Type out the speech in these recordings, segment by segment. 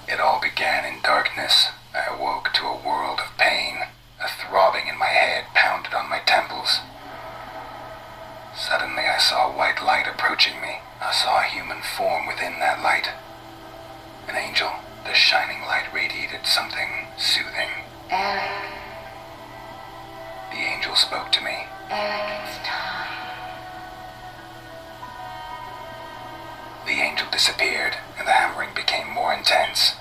It all began in darkness. I awoke to a world of pain. A throbbing in my head pounded on my temples. Suddenly I saw a white light approaching me. I saw a human form within that light. An angel. The shining light radiated something soothing. Eric. The angel spoke to me. Eric, it's time. The angel disappeared, and the hammering became more intense.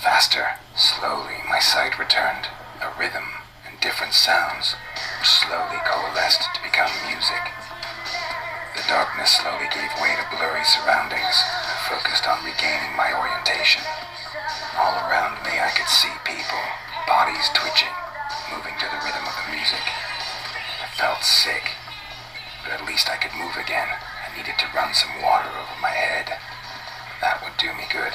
Faster. Slowly, my sight returned. A rhythm and different sounds slowly coalesced to become music. The darkness slowly gave way to blurry surroundings. I focused on regaining my orientation. All around me I could see people, bodies twitching, moving to the rhythm of the music. I felt sick, but at least I could move again. I needed to run some water over my head. That would do me good.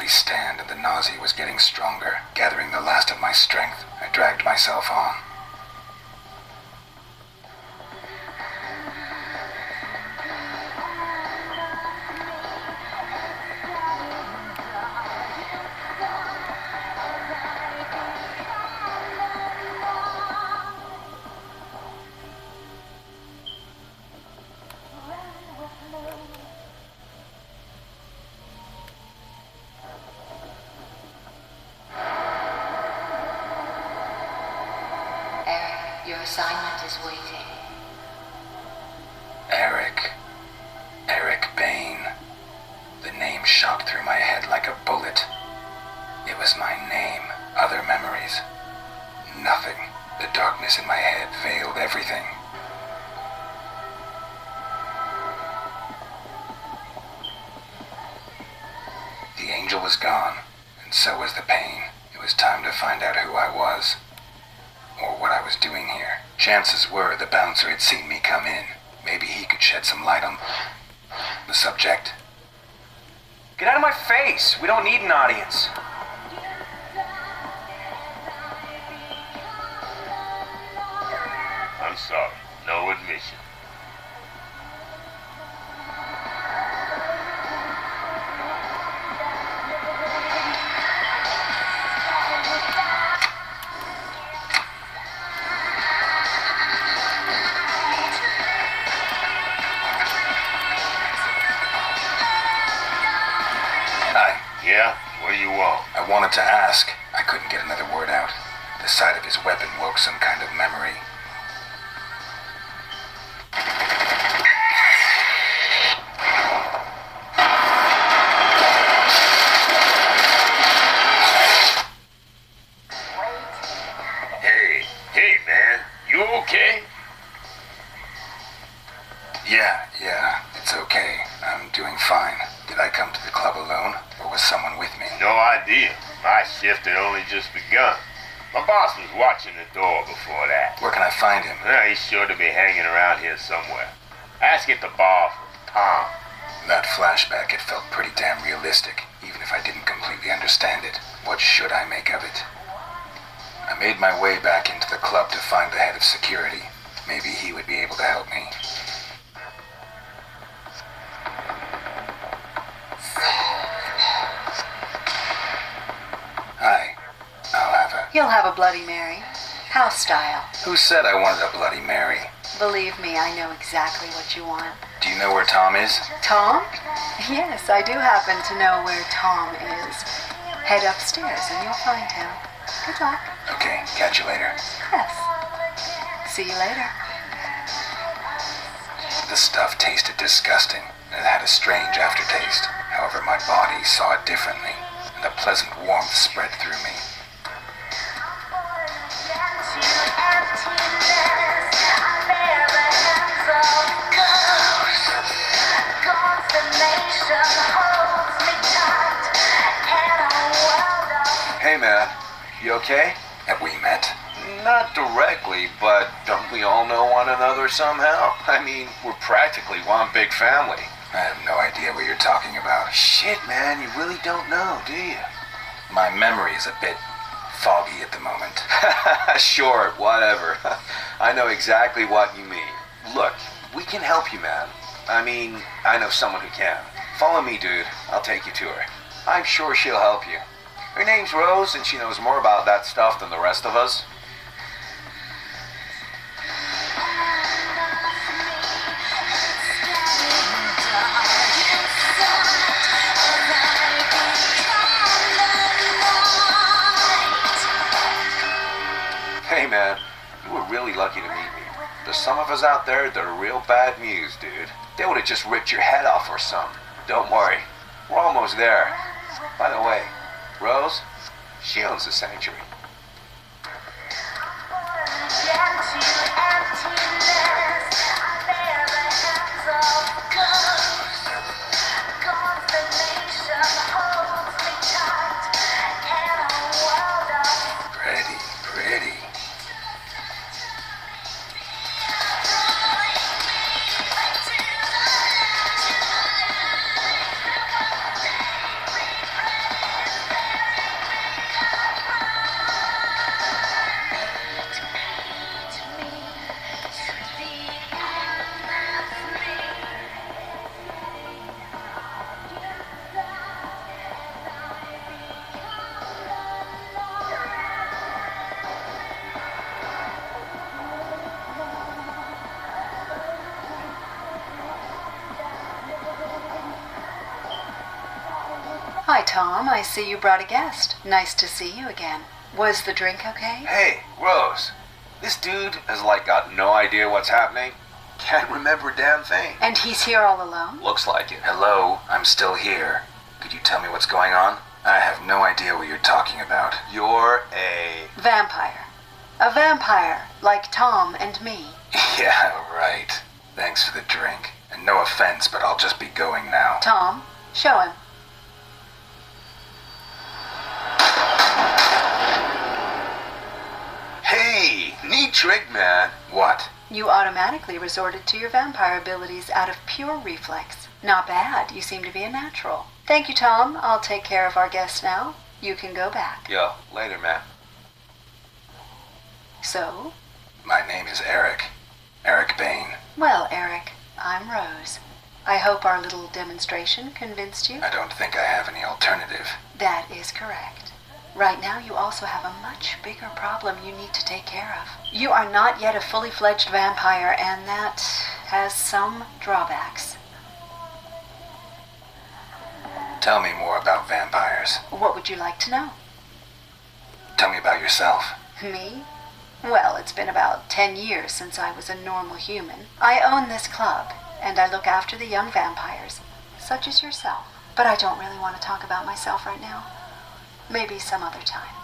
Stand, and the nausea was getting stronger. Gathering the last of my strength, I dragged myself on. Your assignment is waiting. Eric Bain. The name shot through my head like a bullet. It was my name, other memories. Nothing. The darkness in my head veiled everything. The angel was gone, and so was the pain. It was time to find out who I was. Or what I was doing here. Chances were the bouncer had seen me come in. Maybe he could shed some light on the subject. Get out of my face! We don't need an audience. I'm sorry. No admission. Yeah? What do you want? I wanted to ask. I couldn't get another word out. The sight of his weapon woke some kind of memory. Hey man, you okay? Yeah, it's okay. I'm doing fine. Did I come to the club alone, or was someone with me? No idea. My shift had only just begun. My boss was watching the door before that. Where can I find him? He's sure to be hanging around here somewhere. Ask at the bar for Tom. That flashback, it felt pretty damn realistic, even if I didn't completely understand it. What should I make of it? I made my way back into the club to find the head of security. Maybe he would be able to help me. Hi. You'll have a Bloody Mary. House style. Who said I wanted a Bloody Mary? Believe me, I know exactly what you want. Do you know where Tom is? Tom? Yes, I do happen to know where Tom is. Head upstairs and you'll find him. Good luck. Okay, catch you later. Yes. See you later. The stuff tasted disgusting, and it had a strange aftertaste. However, my body saw it differently, and a pleasant warmth spread through me. Hey man, you okay? Have we met? Not directly, but don't we all know one another somehow? I mean, we're practically one big family. I have no idea what you're talking about. Shit, man, you really don't know, do you? My memory is a bit foggy at the moment. Sure, whatever. I know exactly what you mean. Look, we can help you, man. I mean, I know someone who can. Follow me, dude. I'll take you to her. I'm sure she'll help you. Her name's Rose, and she knows more about that stuff than the rest of us. Hey, man, you were really lucky to meet me. There's some of us out there that are real bad news, dude. They would have just ripped your head off or something. Don't worry. We're almost there. By the way, Rose, she owns the sanctuary. Pretty, pretty. Hi, Tom. I see you brought a guest. Nice to see you again. Was the drink okay? Hey, Rose. This dude has got no idea what's happening. Can't remember a damn thing. And he's here all alone? Looks like it. Hello, I'm still here. Could you tell me what's going on? I have no idea what you're talking about. You're a... Vampire. A vampire, like Tom and me. Yeah, right. Thanks for the drink. And no offense, but I'll just be going now. Tom, show him. Hey, neat trick, man. What? You automatically resorted to your vampire abilities out of pure reflex. Not bad. You seem to be a natural. Thank you, Tom. I'll take care of our guest now. You can go back. Yo, later, man. So? My name is Eric. Eric Bain. Well, Eric, I'm Rose. I hope our little demonstration convinced you. I don't think I have any alternative. That is correct. Right now, you also have a much bigger problem you need to take care of. You are not yet a fully fledged vampire, and that has some drawbacks. Tell me more about vampires. What would you like to know? Tell me about yourself. Me? Well, it's been about 10 years since I was a normal human. I own this club, and I look after the young vampires, such as yourself. But I don't really want to talk about myself right now. Maybe some other time.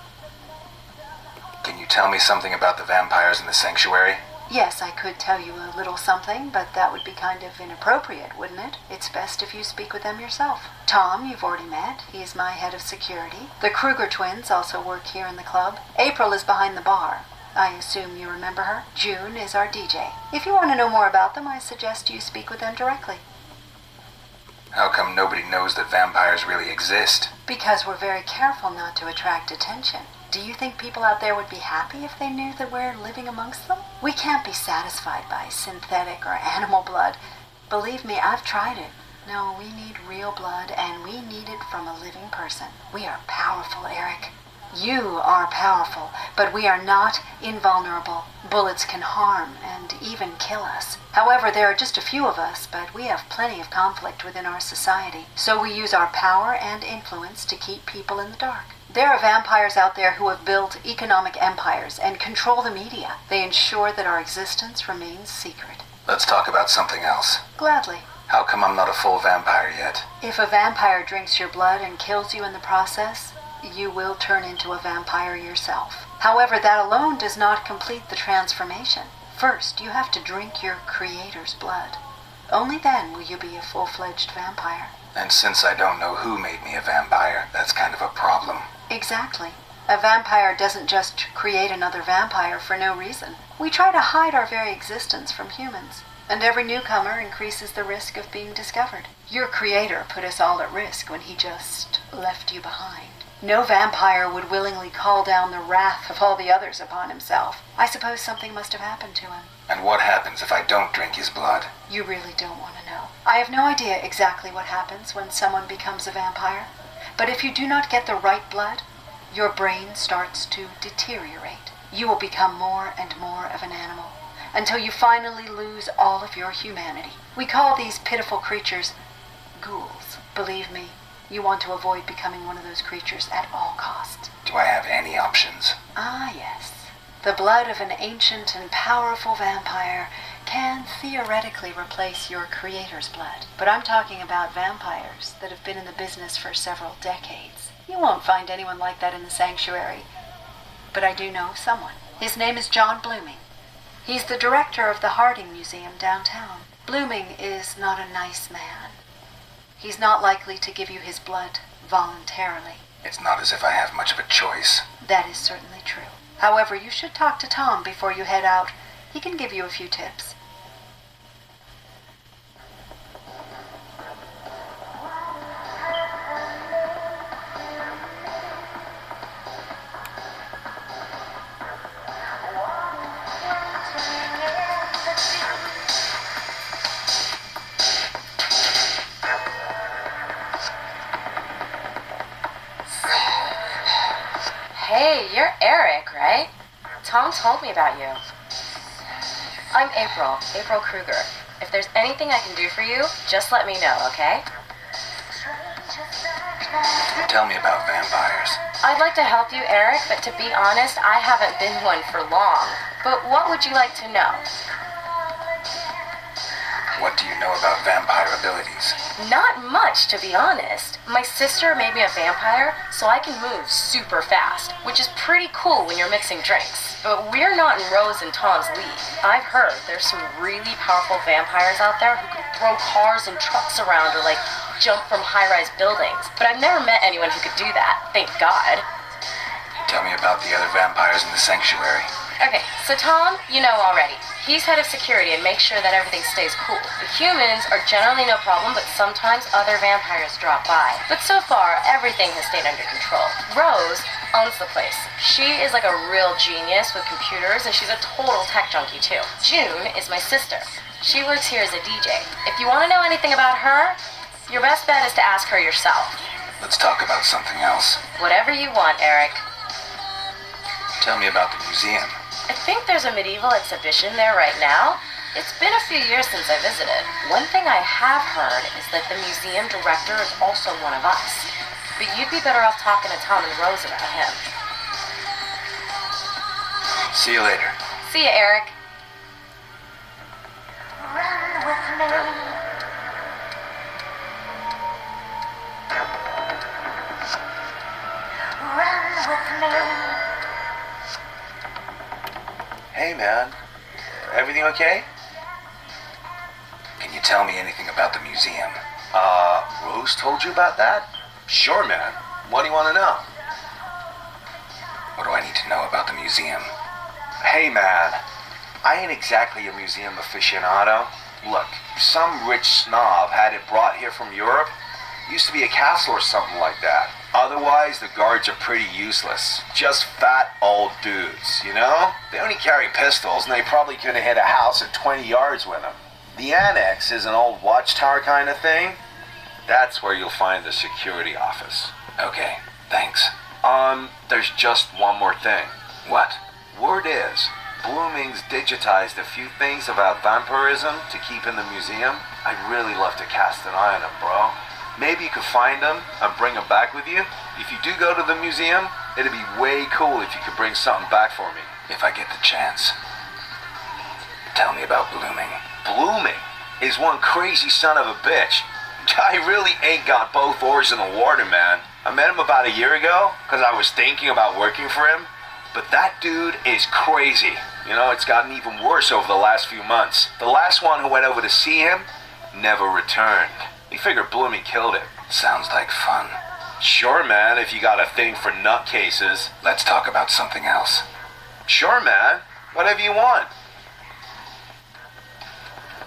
Can you tell me something about the vampires in the sanctuary? Yes, I could tell you a little something, but that would be kind of inappropriate, wouldn't it? It's best if you speak with them yourself. Tom, you've already met. He is my head of security. The Kruger twins also work here in the club. April is behind the bar. I assume you remember her. June is our DJ. If you want to know more about them, I suggest you speak with them directly. How come nobody knows that vampires really exist? Because we're very careful not to attract attention. Do you think people out there would be happy if they knew that we're living amongst them? We can't be satisfied by synthetic or animal blood. Believe me, I've tried it. No, we need real blood, and we need it from a living person. We are powerful, Eric. You are powerful, but we are not invulnerable. Bullets can harm and even kill us. However, there are just a few of us, but we have plenty of conflict within our society. So we use our power and influence to keep people in the dark. There are vampires out there who have built economic empires and control the media. They ensure that our existence remains secret. Let's talk about something else. Gladly. How come I'm not a full vampire yet? If a vampire drinks your blood and kills you in the process, you will turn into a vampire yourself. However, that alone does not complete the transformation. First, you have to drink your creator's blood. Only then will you be a full-fledged vampire. And since I don't know who made me a vampire, that's kind of a problem. Exactly. A vampire doesn't just create another vampire for no reason. We try to hide our very existence from humans, and every newcomer increases the risk of being discovered. Your creator put us all at risk when he just left you behind. No vampire would willingly call down the wrath of all the others upon himself. I suppose something must have happened to him. And what happens if I don't drink his blood? You really don't want to know. I have no idea exactly what happens when someone becomes a vampire. But if you do not get the right blood, your brain starts to deteriorate. You will become more and more of an animal, until you finally lose all of your humanity. We call these pitiful creatures ghouls. Believe me, you want to avoid becoming one of those creatures at all costs. Do I have any options? Ah, yes. The blood of an ancient and powerful vampire can theoretically replace your creator's blood. But I'm talking about vampires that have been in the business for several decades. You won't find anyone like that in the sanctuary. But I do know of someone. His name is John Blooming. He's the director of the Harding Museum downtown. Blooming is not a nice man. He's not likely to give you his blood voluntarily. It's not as if I have much of a choice. That is certainly true. However, you should talk to Tom before you head out. He can give you a few tips. Hey, you're Eric, right? Tom told me about you. I'm April Kruger. If there's anything I can do for you, just let me know, okay? Tell me about vampires. I'd like to help you, Eric, but to be honest, I haven't been one for long. But what would you like to know? What do you know about vampire abilities? Not much, to be honest. My sister made me a vampire, so I can move super fast, which is pretty cool when you're mixing drinks. But we're not in Rose and Tom's league. I've heard there's some really powerful vampires out there who can throw cars and trucks around or, jump from high-rise buildings. But I've never met anyone who could do that, thank God. Tell me about the other vampires in the sanctuary. Okay, so Tom, you know already. He's head of security and makes sure that everything stays cool. The humans are generally no problem, but sometimes other vampires drop by. But so far, everything has stayed under control. Rose owns the place. She is like a real genius with computers, and she's a total tech junkie too. June is my sister. She works here as a DJ. If you want to know anything about her, your best bet is to ask her yourself. Let's talk about something else. Whatever you want, Eric. Tell me about the museum. I think there's a medieval exhibition there right now. It's been a few years since I visited. One thing I have heard is that the museum director is also one of us. But you'd be better off talking to Tom and Rose about him. See you later. See ya, Eric. Run with me. Run with me. Hey, man. Everything okay? Can you tell me anything about the museum? Rose told you about that? Sure, man. What do you want to know? What do I need to know about the museum? Hey, man. I ain't exactly a museum aficionado. Look, some rich snob had it brought here from Europe. Used to be a castle or something like that. Otherwise, the guards are pretty useless. Just fat old dudes, you know? They only carry pistols, and they probably couldn't hit a house at 20 yards with them. The annex is an old watchtower kind of thing. That's where you'll find the security office. Okay, thanks. There's just one more thing. What? Word is, Blooming's digitized a few things about vampirism to keep in the museum. I'd really love to cast an eye on them, bro. Maybe you could find them and bring them back with you. If you do go to the museum, it'd be way cool if you could bring something back for me. If I get the chance. Tell me about Blooming. Blooming is one crazy son of a bitch. Guy really ain't got both oars in the water, man. I met him about a year ago because I was thinking about working for him. But that dude is crazy. You know, it's gotten even worse over the last few months. The last one who went over to see him never returned. He figured Blooming killed him. Sounds like fun. Sure, man, if you got a thing for nutcases. Let's talk about something else. Sure, man. Whatever you want.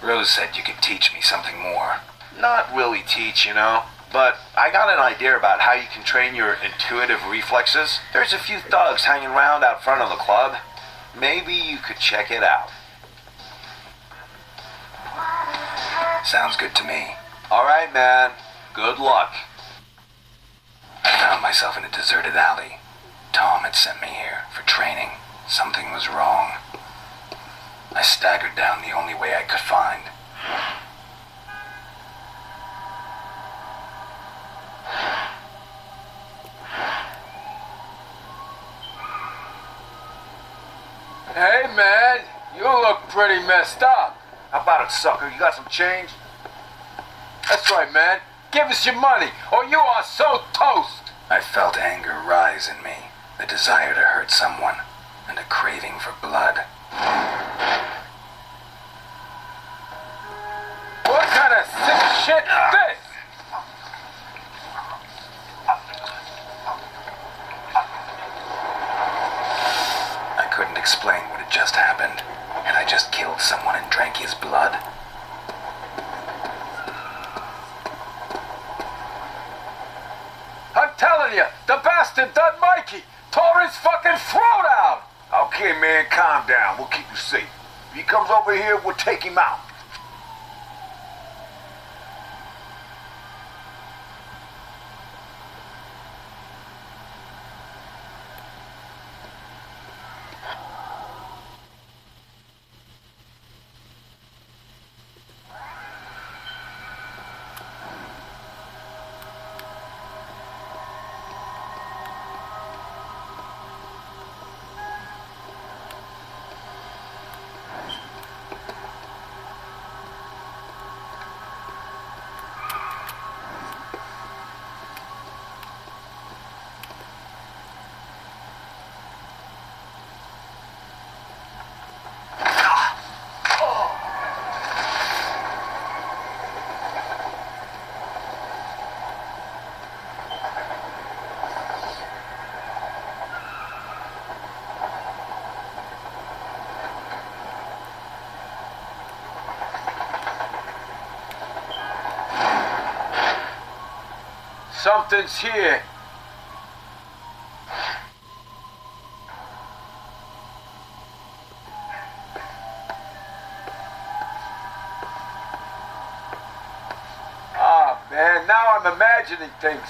Rose said you could teach me something more. Not really teach, you know. But I got an idea about how you can train your intuitive reflexes. There's a few thugs hanging around out front of the club. Maybe you could check it out. Sounds good to me. All right, man. Good luck. I found myself in a deserted alley. Tom had sent me here for training. Something was wrong. I staggered down the only way I could find. Hey, man, you look pretty messed up. How about it, sucker? You got some change? That's right, man. Give us your money, or you are so toast. I felt anger rise in me, the desire to hurt someone, and a craving for blood. What kind of sick shit is this? I couldn't explain what had just happened, and I just killed someone and drank his blood. I'm telling you, the bastard done Mikey. Tore his fucking throat out. Okay, man, calm down. We'll keep you safe. If he comes over here, we'll take him out. Something's here. Ah, man, now I'm imagining things.